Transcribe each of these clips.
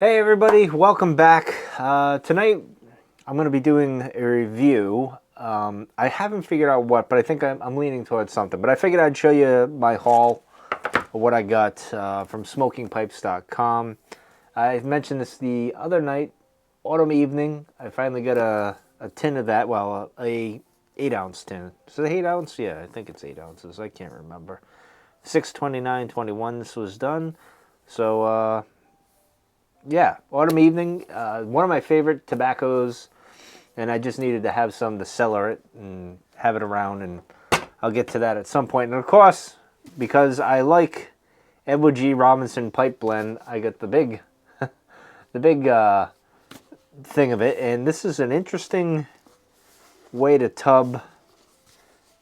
Hey everybody, welcome back. Tonight I'm going to be doing a review. I haven't figured out what, but I think I'm leaning towards something. But I figured I'd show you my haul of what I got from smokingpipes.com. I mentioned this the other night, autumn evening. I finally got a tin of that, well, a 8-ounce tin. Is it 8 ounce? Yeah, I think it's 8 ounces. I can't remember. 6/29/21 this was done. So, yeah, autumn evening, one of my favorite tobaccos, and I just needed to have some to cellar it and have it around, and I'll get to that at some point. And of course, because I like Edward G. Robinson Pipe Blend, I got the big thing of it, and this is an interesting way to tub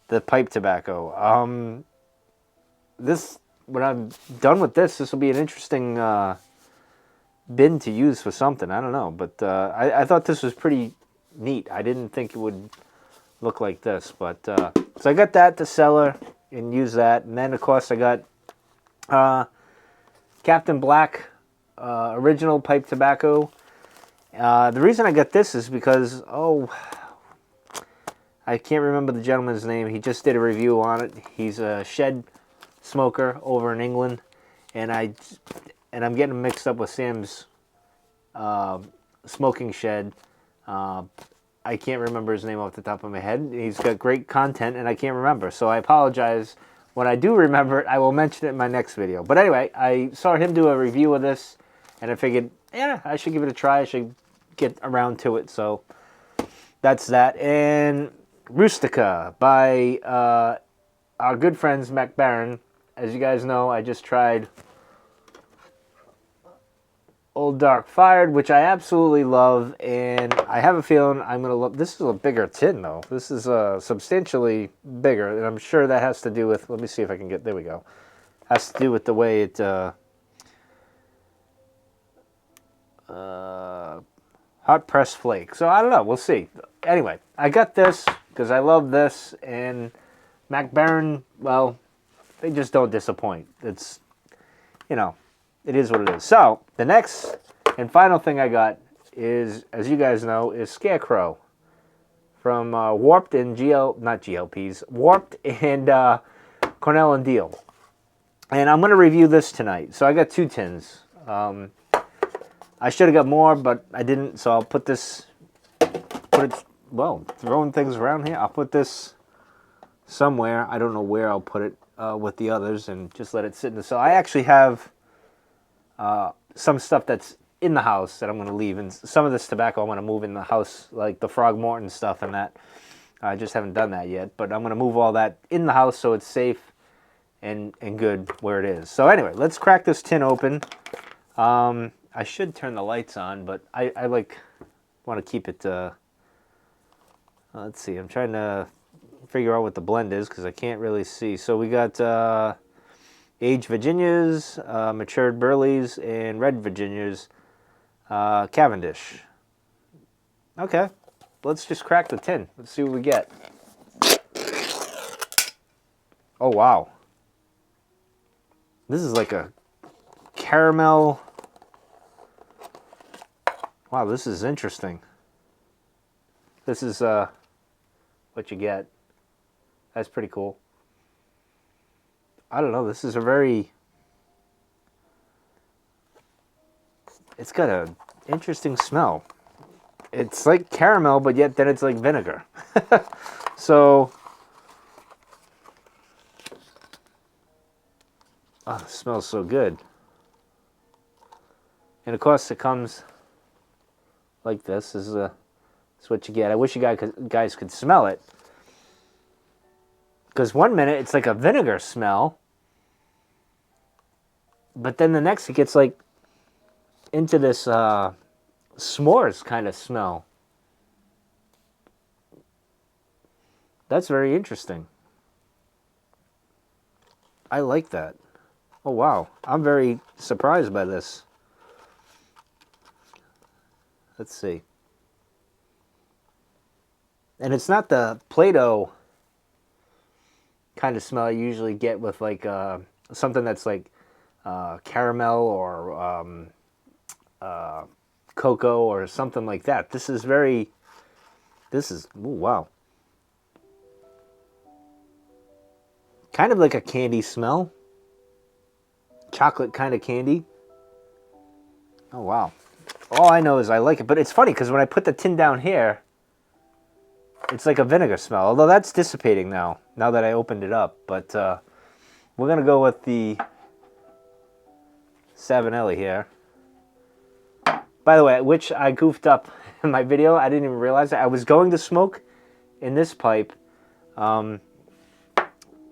the pipe tobacco. This when I'm done with this will be an interesting bin to use for something. I don't know, but I thought this was pretty neat. I didn't think it would look like this, but so I got that to cellar and use that, and then of course I got Captain Black original pipe tobacco. The reason I got this is because I can't remember the gentleman's name. He just did a review on it. He's a shed smoker over in England, and I'm getting mixed up with Sam's smoking shed. I can't remember his name off the top of my head. He's got great content, and I can't remember, so I apologize. When I do remember it, I will mention it in my next video. But anyway, I saw him do a review of this, and I figured, yeah, I should give it a try. I should get around to it, so that's that. And Rustica by our good friends Mac Barron. As you guys know, I just tried Old Dark Fired, which I absolutely love, and I have a feeling I'm going to love. This is a bigger tin, though. This is substantially bigger, and I'm sure that has to do with, let me see if I can get, there we go. Has to do with the way it, hot press flake. So I don't know, we'll see. Anyway, I got this because I love this, and Mac Barron, well, they just don't disappoint. It's, you know, it is what it is. So the next and final thing I got is, as you guys know, is Scarecrow from Warped and not GLPs, Warped and Cornell and Deal. And I'm going to review this tonight. So I got 2 tins. I should have got more, but I didn't. So I'll put it, well, throwing things around here. I'll put this somewhere. I don't know where I'll put it with the others, and just let it sit in the cell. I actually have some stuff that's in the house that I'm going to leave, and some of this tobacco I'm going to move in the house, like the Frog Morton stuff and that. I just haven't done that yet, but I'm going to move all that in the house so it's safe and good where it is. So anyway, let's crack this tin open. I should turn the lights on, but I want to keep it, let's see, I'm trying to figure out what the blend is because I can't really see. So we got aged Virginias, matured Burleys, and red Virginias, Cavendish. Okay, let's just crack the tin. Let's see what we get. Oh, wow. This is like a caramel. Wow, this is interesting. This is what you get. That's pretty cool. I don't know, this is a very, it's got an interesting smell. It's like caramel, but yet then it's like vinegar. So, oh, it smells so good. And of course it comes like this. This is what you get. I wish you guys could smell it. Because one minute it's like a vinegar smell, but then the next it gets like into this s'mores kind of smell. That's very interesting. I like that. Oh wow, I'm very surprised by this. Let's see. And it's not the Play-Doh kind of smell I usually get with like something that's like caramel or cocoa or something like that. This is ooh, wow. Kind of like a candy smell. Chocolate kind of candy. Oh, wow. All I know is I like it. But it's funny because when I put the tin down here, it's like a vinegar smell. Although that's dissipating now that I opened it up. But we're going to go with the Savinelli here. By the way, which I goofed up in my video. I didn't even realize it. I was going to smoke in this pipe.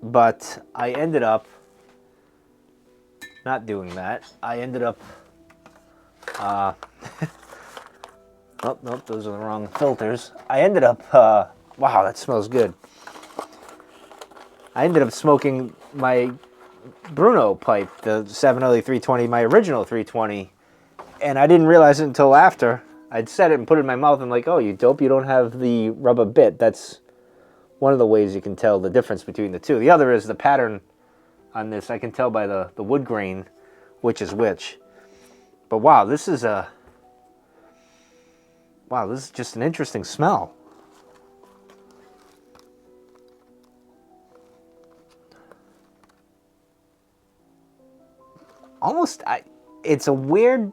But I ended up not doing that. I ended up... oh, nope, those are the wrong filters. I ended up... wow, that smells good. I ended up smoking my Bruno pipe, the Savinelli 320, my original 320, and I didn't realize it until after. I'd set it and put it in my mouth and like, oh, you dope, you don't have the rubber bit. That's one of the ways you can tell the difference between the two. The other is the pattern on this. I can tell by the wood grain which is which. But wow, this is just an interesting smell. Almost, it's a weird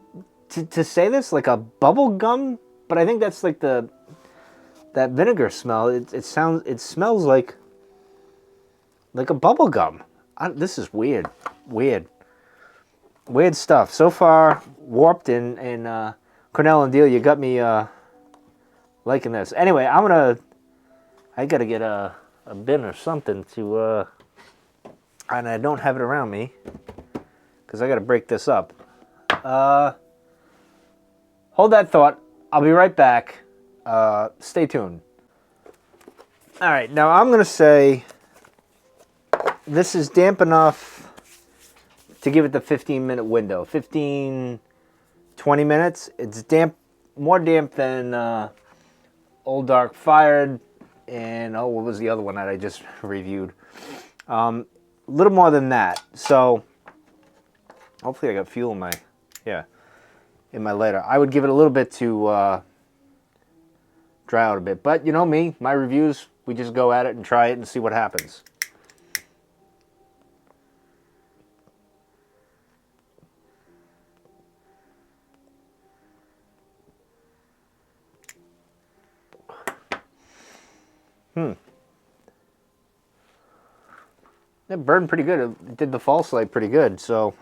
to say this, like a bubble gum, but I think that's like that vinegar smell. It smells like a bubble gum. This is weird stuff. So far, Warped and Cornell and Deal, you got me liking this. Anyway, I gotta get a bin or something to, and I don't have it around me because I gotta break this up. Hold that thought. I'll be right back. Stay tuned. All right, now I'm gonna say this is damp enough to give it the 15-minute window. 15, 20 minutes. It's damp, more damp than Old Dark Fired, and oh, what was the other one that I just reviewed? A little more than that. So hopefully I got fuel in my lighter. I would give it a little bit to dry out a bit. But you know me, my reviews, we just go at it and try it and see what happens. It burned pretty good. It did the false light pretty good, so...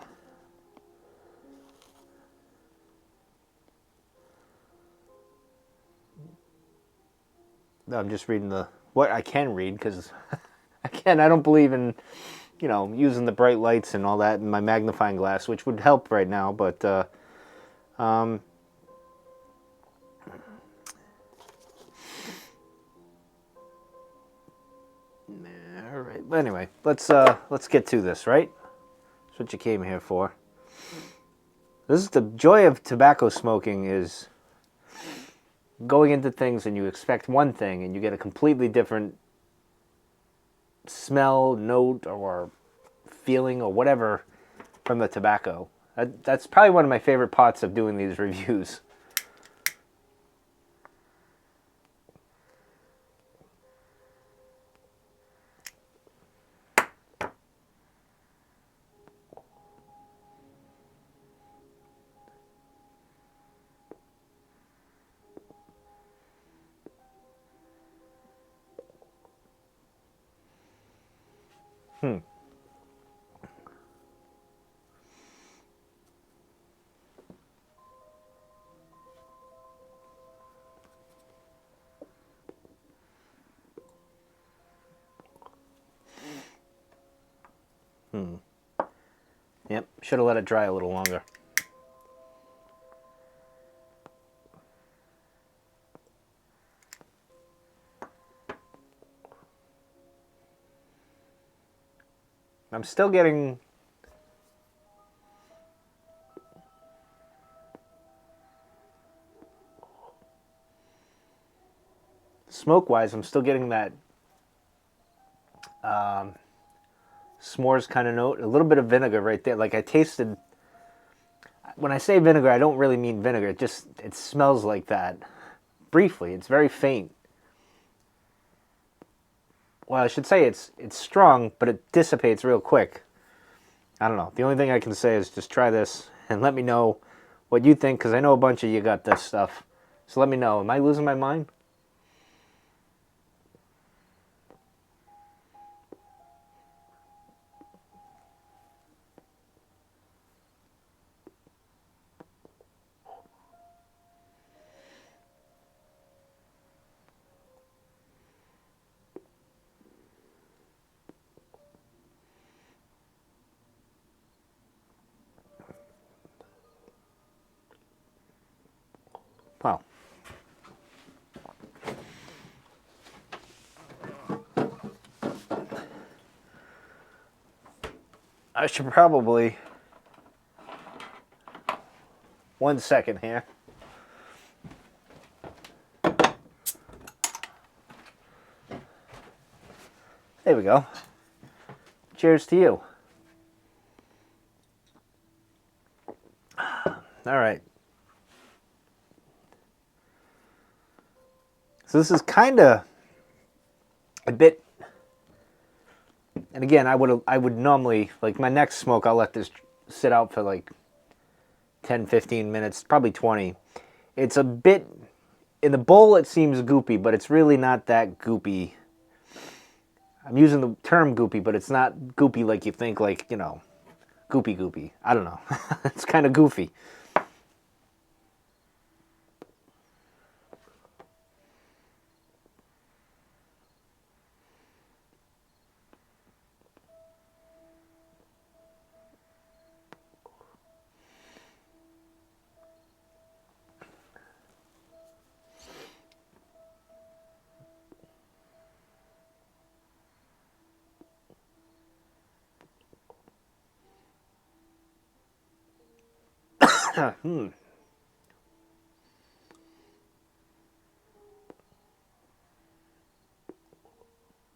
I'm just reading what I can read, because I don't believe in, using the bright lights and all that in my magnifying glass, which would help right now, but all right. But anyway, let's get to this, right? That's what you came here for. This is the joy of tobacco smoking, is going into things and you expect one thing and you get a completely different smell, note, or feeling, or whatever from the tobacco. That's probably one of my favorite parts of doing these reviews. Yep, should have let it dry a little longer. I'm still getting... Smoke-wise, I'm still getting that s'mores kind of note. A little bit of vinegar right there. Like I tasted... When I say vinegar, I don't really mean vinegar. It smells like that. Briefly, it's very faint. Well, I should say it's strong, but it dissipates real quick. I don't know. The only thing I can say is just try this and let me know what you think, because I know a bunch of you got this stuff. So let me know. Am I losing my mind? Well, I should probably... 1 second here. There we go. Cheers to you. All right. So this is kind of a bit, and again, I would normally, like my next smoke, I'll let this sit out for like 10, 15 minutes, probably 20. It's a bit, in the bowl it seems goopy, but it's really not that goopy. I'm using the term goopy, but it's not goopy like you think, like, you know, goopy. I don't know. It's kind of goofy.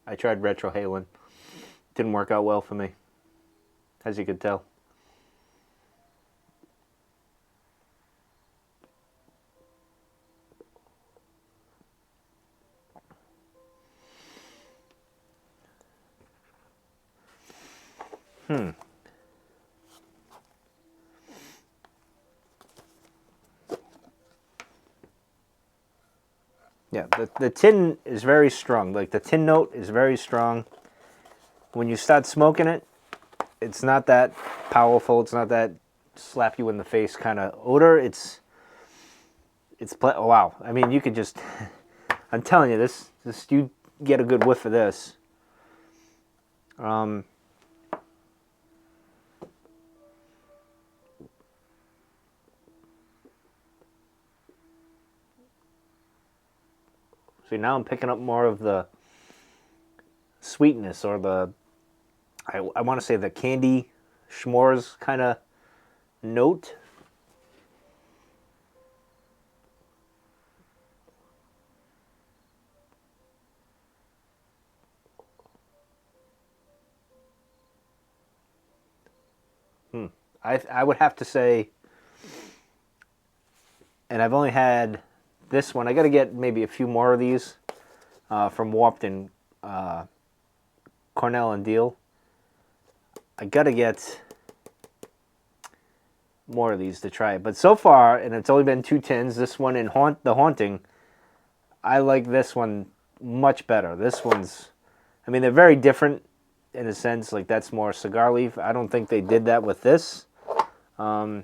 I tried retrohaling. Didn't work out well for me, as you could tell. Yeah, the tin is very strong. Like the tin note is very strong. When you start smoking it, it's not that powerful. It's not that slap you in the face kind of odor. Oh, wow. I mean, you could just, I'm telling you, this you get a good whiff of this. See, now I'm picking up more of the sweetness, or the, I want to say the candy s'mores kind of note. I would have to say, and I've only had this one. I got to get maybe a few more of these from Warped and Cornell and Deal. I got to get more of these to try. But so far, and it's only been 2 tins, this one and The Haunting, I like this one much better. This one's, I mean, they're very different in a sense. Like, that's more cigar leaf. I don't think they did that with this. Now,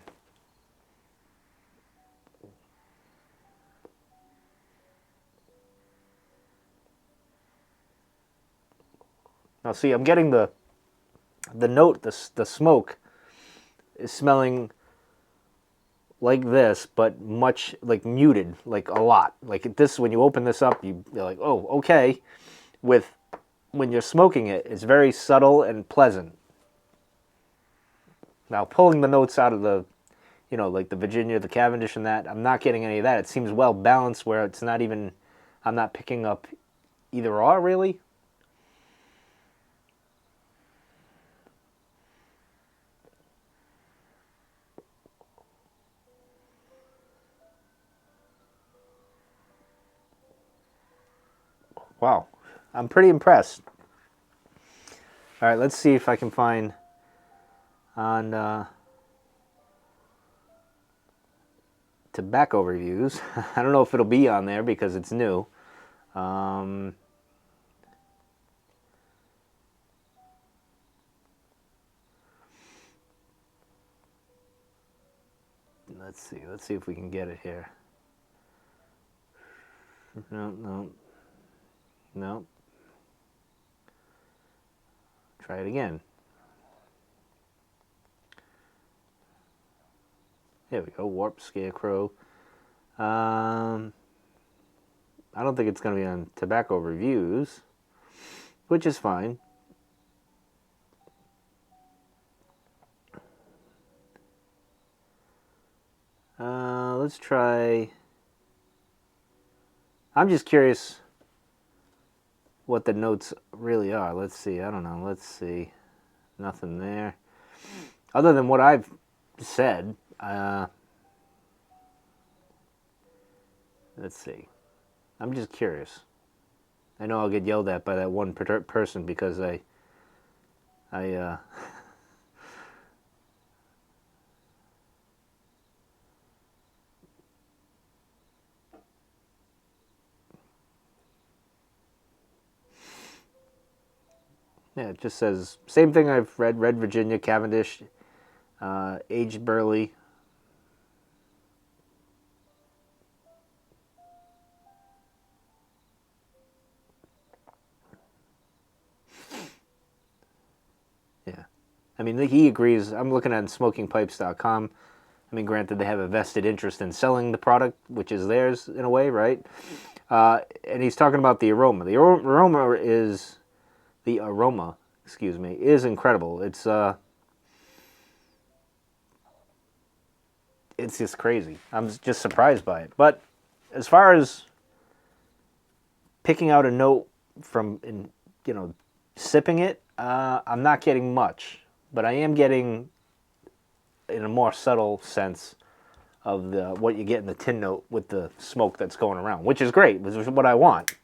see, I'm getting the note, the smoke is smelling like this, but much, like, muted, like a lot. Like this, when you open this up, you're like, oh, okay. When you're smoking it, it's very subtle and pleasant. Now, pulling the notes out of the, you know, like the Virginia, the Cavendish and that, I'm not getting any of that. It seems well balanced where it's not even, I'm not picking up either or, really. Wow, I'm pretty impressed. All right, let's see if I can find on tobacco reviews. I don't know if it'll be on there because it's new. Let's see. Let's see if we can get it here. No, no, no. Try it again. There we go. Warp Scarecrow. I don't think it's going to be on tobacco reviews, which is fine. Let's try. I'm just curious what the notes really are. Let's see. I don't know. Let's see. Nothing there. Other than what I've said. Let's see. I'm just curious. I know I'll get yelled at by that one person because I yeah, it just says same thing I've read. Red Virginia, Cavendish, aged burley. Yeah, I mean he agrees. I'm looking at smokingpipes.com. I mean, granted, they have a vested interest in selling the product, which is theirs in a way, right? And he's talking about the aroma. The aroma is is incredible. It's just crazy. I'm just surprised by it. But as far as picking out a note from, sipping it, I'm not getting much, but I am getting, in a more subtle sense, of what you get in the tin note with the smoke that's going around, which is great, which is what I want.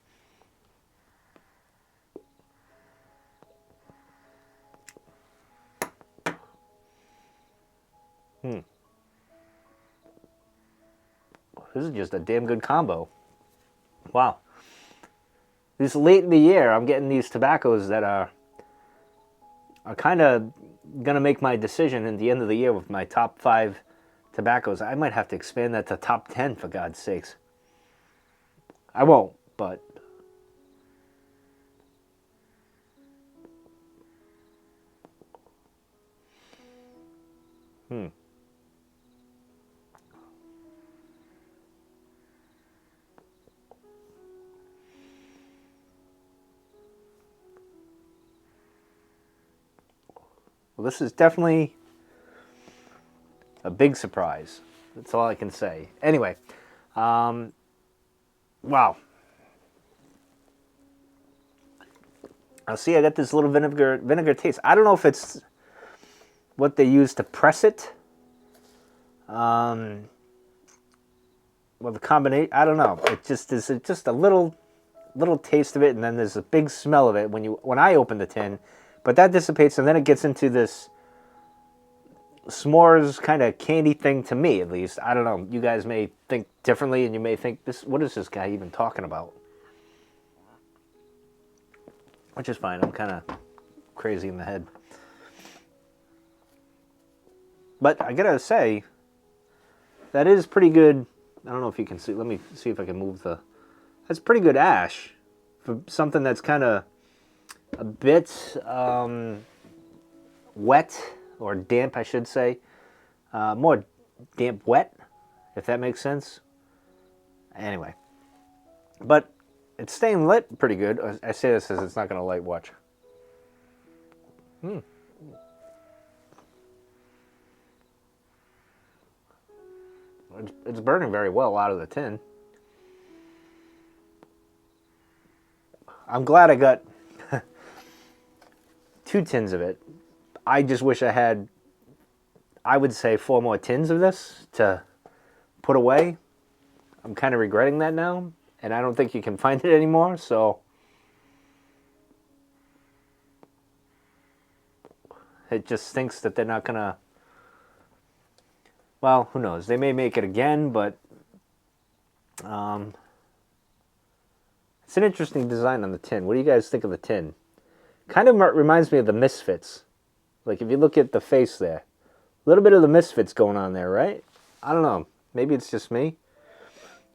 This is just a damn good combo. Wow. This late in the year, I'm getting these tobaccos that are kind of going to make my decision at the end of the year with my top 5 tobaccos. I might have to expand that to top 10, for God's sakes. I won't, but... Well, this is definitely a big surprise. That's all I can say. Anyway, wow. I'll see. I got this little vinegar taste. I don't know if it's what they use to press it. Well, the combination. I don't know. It just is just a little taste of it, and then there's a big smell of it when I open the tin. But that dissipates, and then it gets into this s'mores kind of candy thing to me, at least. I don't know. You guys may think differently, and you may think, what is this guy even talking about? Which is fine. I'm kind of crazy in the head. But I gotta say, that is pretty good. I don't know if you can see. Let me see if I can move the... That's pretty good ash for something that's kind of a bit wet, or damp, I should say. More damp wet, if that makes sense. Anyway. But it's staying lit pretty good. I say this as it's not going to light. Watch. It's burning very well out of the tin. I'm glad I got 2 tins of it. I just wish I had, I would say, 4 more tins of this to put away. I'm kind of regretting that now, and I don't think you can find it anymore, so It just stinks that they're not gonna. Well, who knows? They may make it again, but it's an interesting design on the tin. What do you guys think of the tin? Kind of reminds me of the Misfits. Like if you look at the face there, a little bit of the Misfits going on there, right? I don't know. Maybe it's just me.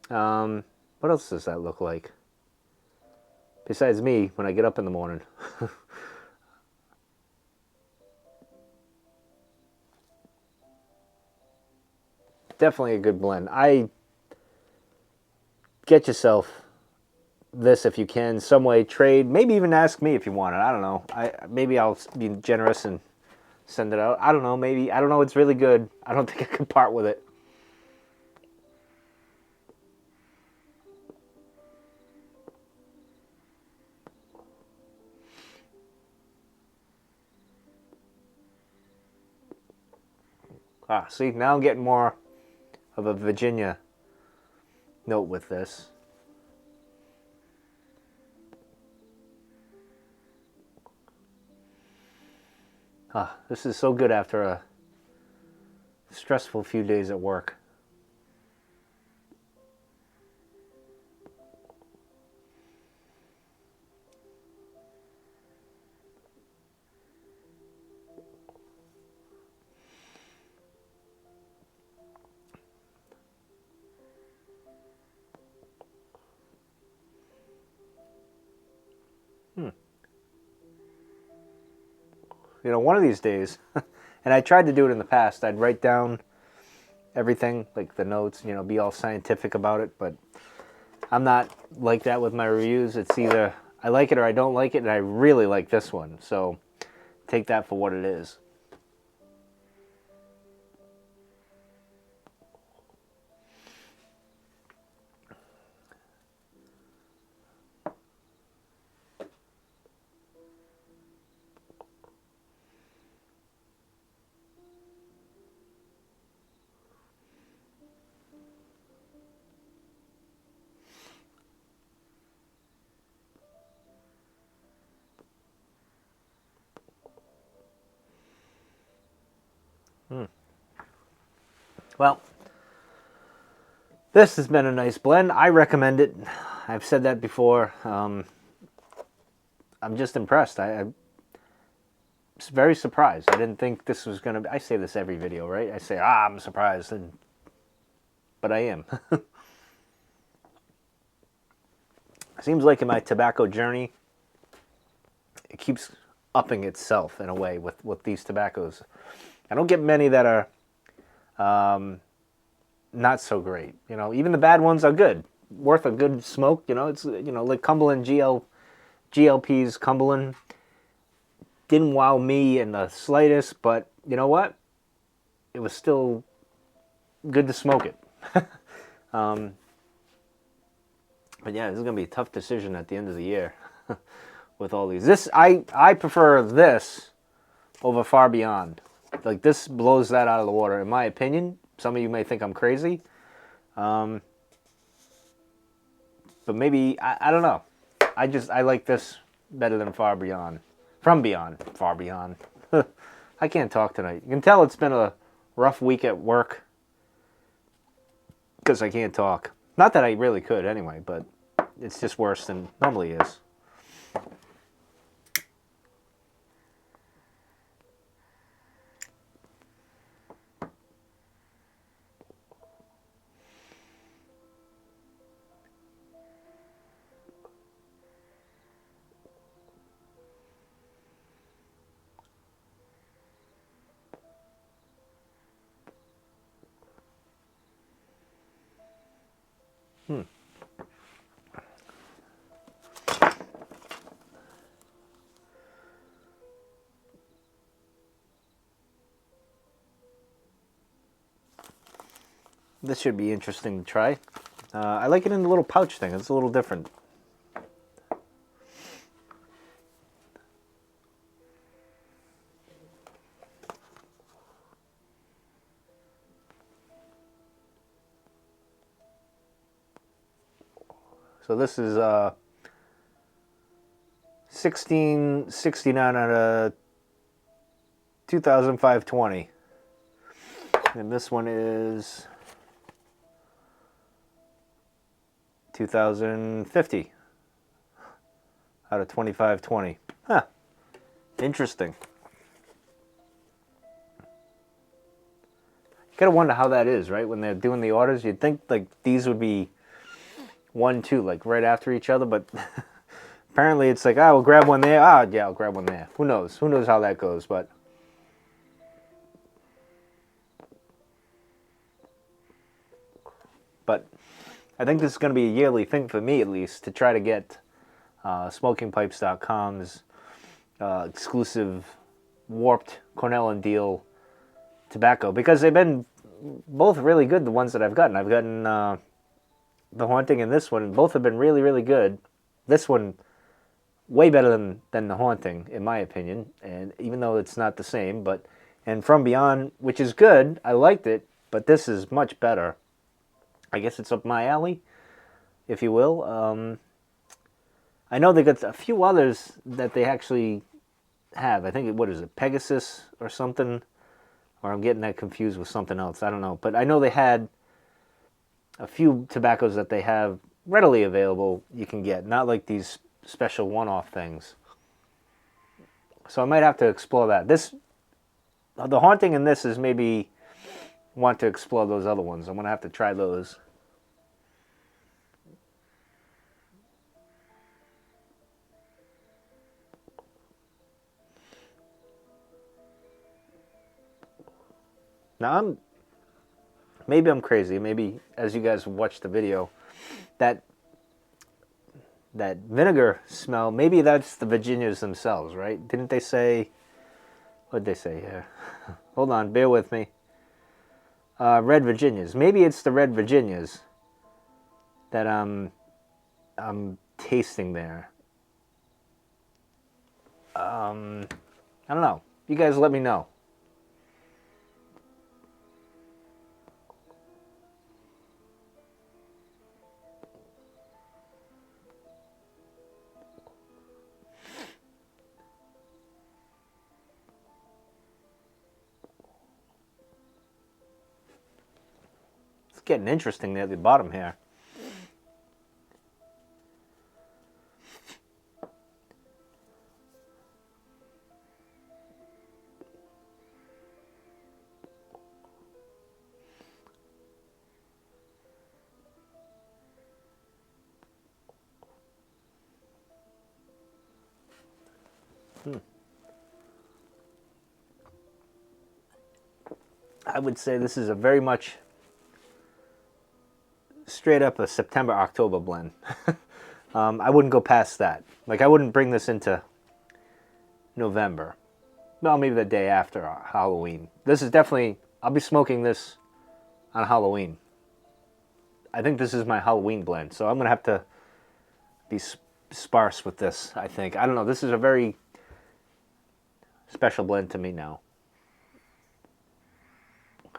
What else does that look like? Besides me when I get up in the morning. Definitely a good blend. Get yourself this if you can, some way, trade, maybe even ask me if you want it. I don't know. Maybe I'll be generous and send it out. I don't know. Maybe. I don't know. It's really good. I don't think I can part with it. Ah, see, now I'm getting more of a Virginia note with this. Ah, this is so good after a stressful few days at work. You know, one of these days, and I tried to do it in the past, I'd write down everything, like the notes, you know, be all scientific about it, but I'm not like that with my reviews. It's either I like it or I don't like it, and I really like this one, so take that for what it is. Well, this has been a nice blend. I recommend it. I've said that before. I'm just impressed. I'm very surprised. I didn't think this was going to be... I say this every video, right? I say, I'm surprised, but I am. Seems like in my tobacco journey, it keeps upping itself in a way with these tobaccos. I don't get many that are not so great. You know, even the bad ones are good, worth a good smoke. You know, it's, you know, like Cumberland GLP's Cumberland didn't wow me in the slightest, but you know what? It was still good to smoke it. But yeah, this is gonna be a tough decision at the end of the year with all these. This I prefer this over Far Beyond. Like this blows that out of the water, in my opinion. Some of you may think I'm crazy, but maybe I don't know. I like this better than Far Beyond. From Beyond, Far Beyond. I can't talk tonight. You can tell it's been a rough week at work because I can't talk. Not that I really could anyway, but it's just worse than normally is. This should be interesting to try. I like it in the little pouch thing. It's a little different. So this is 1669 out of 2005-20. And this one is 2050 out of 25-20. Huh. Interesting. You gotta wonder how that is, right? When they're doing the orders, you'd think like these would be 1, 2, like right after each other, but apparently it's like, we'll grab one there. Yeah, I'll grab one there. Who knows? Who knows how that goes, but I think this is going to be a yearly thing for me, at least, to try to get SmokingPipes.com's exclusive warped Cornell and Deal tobacco, because they've been both really good, the ones that I've gotten. I've gotten The Haunting and this one, and both have been really, really good. This one, way better than The Haunting, in my opinion, and even though it's not the same, and From Beyond, which is good, I liked it, but this is much better. I guess it's up my alley, if you will. I know they got a few others that they actually have. I think, what is it, Pegasus or something? Or I'm getting that confused with something else. I don't know. But I know they had a few tobaccos that they have readily available you can get. Not like these special one-off things. So I might have to explore that. The Haunting in this is maybe want to explore those other ones. I'm going to have to try those. Now, maybe I'm crazy. Maybe, as you guys watch the video, that vinegar smell, maybe that's the Virginias themselves, right? Didn't they say, what did they say here? Hold on, bear with me. Red Virginias. Maybe it's the Red Virginias that I'm tasting there. I don't know. You guys let me know. Getting interesting there at the bottom here. I would say this is a very much straight up a September-October blend. I wouldn't go past that. Like, I wouldn't bring this into November. Well, maybe the day after Halloween. This is definitely, I'll be smoking this on Halloween. I think this is my Halloween blend, so I'm going to have to be sparse with this, I think. I don't know, this is a very special blend to me now.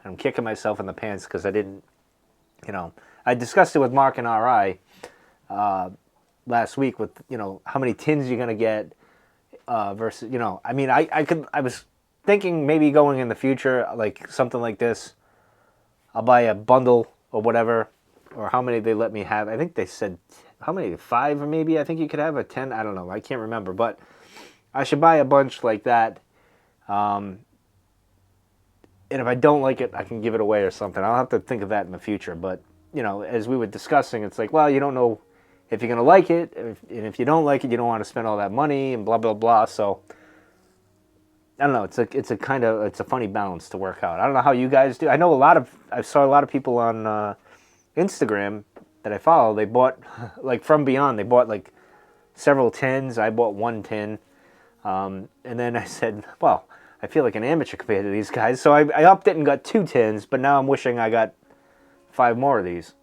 I'm kicking myself in the pants because I didn't, I discussed it with Mark and RI last week with, how many tins you're going to get versus, I mean, I was thinking maybe going in the future, like something like this, I'll buy a bundle or whatever, or how many they let me have. I think they said, how many, 5 or maybe, I think you could have a 10, I don't know, I can't remember, but I should buy a bunch like that. And if I don't like it, I can give it away or something. I'll have to think of that in the future. But, as we were discussing, it's like, well, you don't know if you're going to like it. And if you don't like it, you don't want to spend all that money and blah, blah, blah. So, I don't know. It's a funny balance to work out. I don't know how you guys do. I saw a lot of people on Instagram that I follow. They bought, like From Beyond, they bought like several tins. I bought 1 tin. And then I said, well, I feel like an amateur compared to these guys. So I upped it and got 2 tins, but now I'm wishing I got 5 more of these.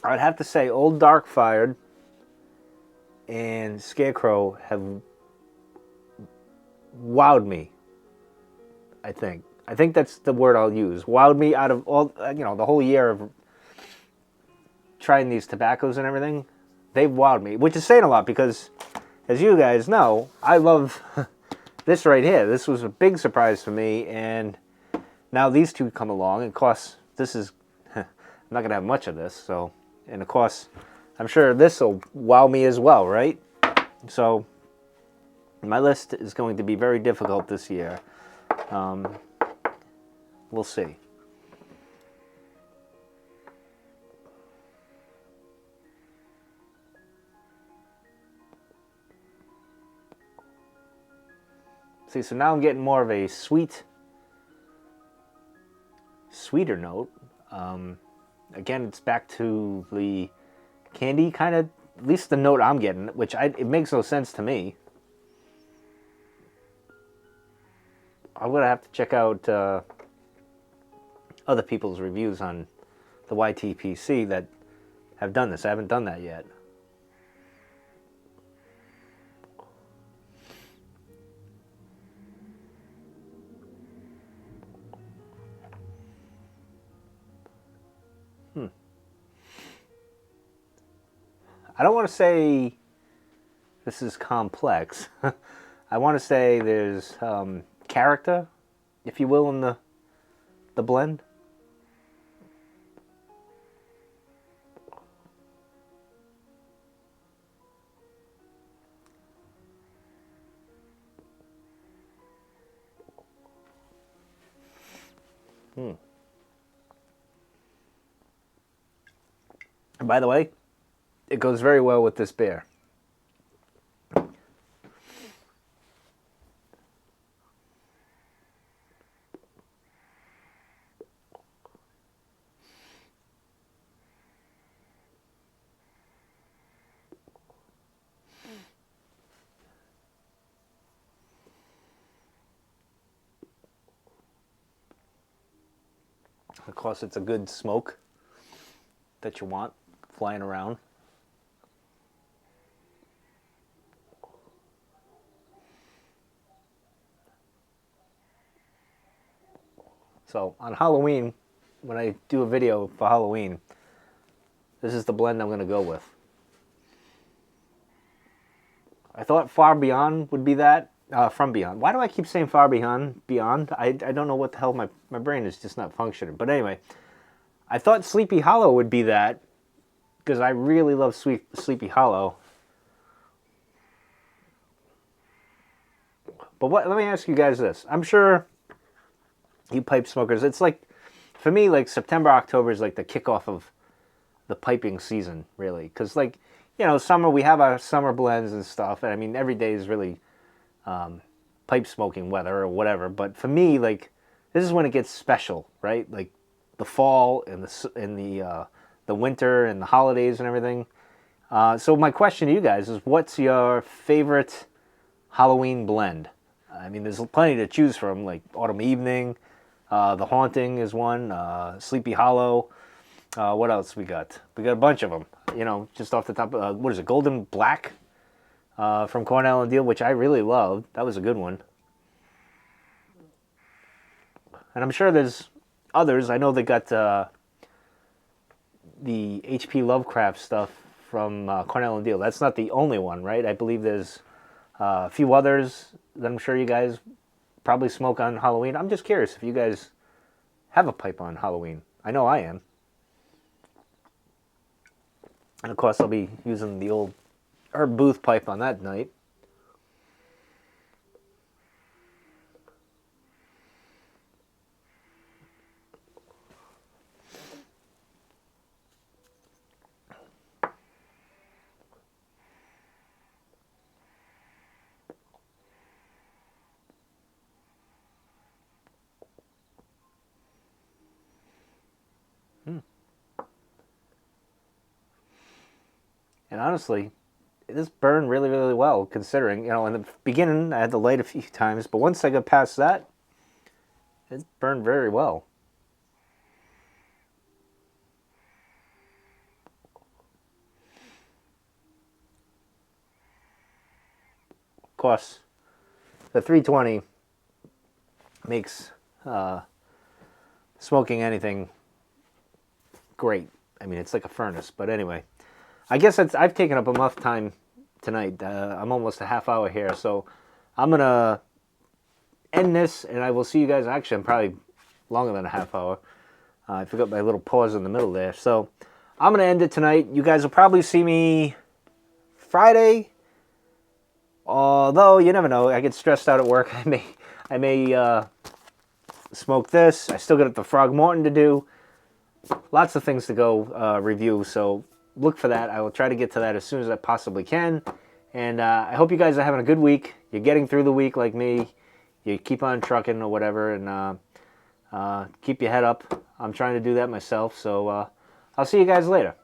I'd have to say Old Dark Fired and Scarecrow have wowed me, I think. I think that's the word I'll use. Wowed me out of all, the whole year of trying these tobaccos and everything, they've wowed me, which is saying a lot because, as you guys know, I love this right here. This was a big surprise for me, and now these two come along. And of course, this is, I'm not going to have much of this, so, and of course, I'm sure this will wow me as well, right? So, my list is going to be very difficult this year. We'll see. See, so now I'm getting more of a sweeter note. Again, it's back to the candy kind of, at least the note I'm getting, which it makes no sense to me. I'm going to have to check out other people's reviews on the YTPC that have done this. I haven't done that yet. I don't want to say this is complex. I want to say there's character, if you will, in the blend. And by the way, it goes very well with this beer. Of course, it's a good smoke that you want flying around. So on Halloween, when I do a video for Halloween, this is the blend I'm going to go with. I thought Far Beyond would be that. From Beyond. Why do I keep saying Far Beyond? Beyond? I don't know what the hell, my brain is just not functioning. But anyway, I thought Sleepy Hollow would be that because I really love Sleepy Hollow. But let me ask you guys this. I'm sure you pipe smokers, it's like, for me, like September, October is like the kickoff of the piping season, really. Because, like, you know, summer, we have our summer blends and stuff. And I mean, every day is really pipe smoking weather or whatever. But for me, like, this is when it gets special, right? Like the fall and the winter and the holidays and everything. So my question to you guys is, what's your favorite Halloween blend? I mean, there's plenty to choose from, like Autumn Evening, The Haunting is one, Sleepy Hollow. What else we got? We got a bunch of them, you know, just off the top. What is it? Golden Black from Cornell and Deal, which I really loved. That was a good one. And I'm sure there's others. I know they got the H.P. Lovecraft stuff from Cornell and Deal. That's not the only one, right? I believe there's a few others that I'm sure you guys probably smoke on Halloween. I'm just curious if you guys have a pipe on Halloween. I know I am. And of course, I'll be using the old Herb Booth pipe on that night. And honestly, this burned really, really well, considering, you know, in the beginning I had to light a few times, but once I got past that, it burned very well. Of course, the 320 makes smoking anything great. I mean, it's like a furnace. But anyway, I guess I've taken up enough time tonight. I'm almost a half hour here, so I'm going to end this, and I will see you guys. Actually, I'm probably longer than a half hour. I forgot my little pause in the middle there. So I'm going to end it tonight. You guys will probably see me Friday. Although, you never know. I get stressed out at work. I may smoke this. I still got the Frog Morton to do. Lots of things to go review. So look for that. I will try to get to that as soon as I possibly can. And I hope you guys are having a good week. You're getting through the week like me. You keep on trucking or whatever. And keep your head up. I'm trying to do that myself. So I'll see you guys later.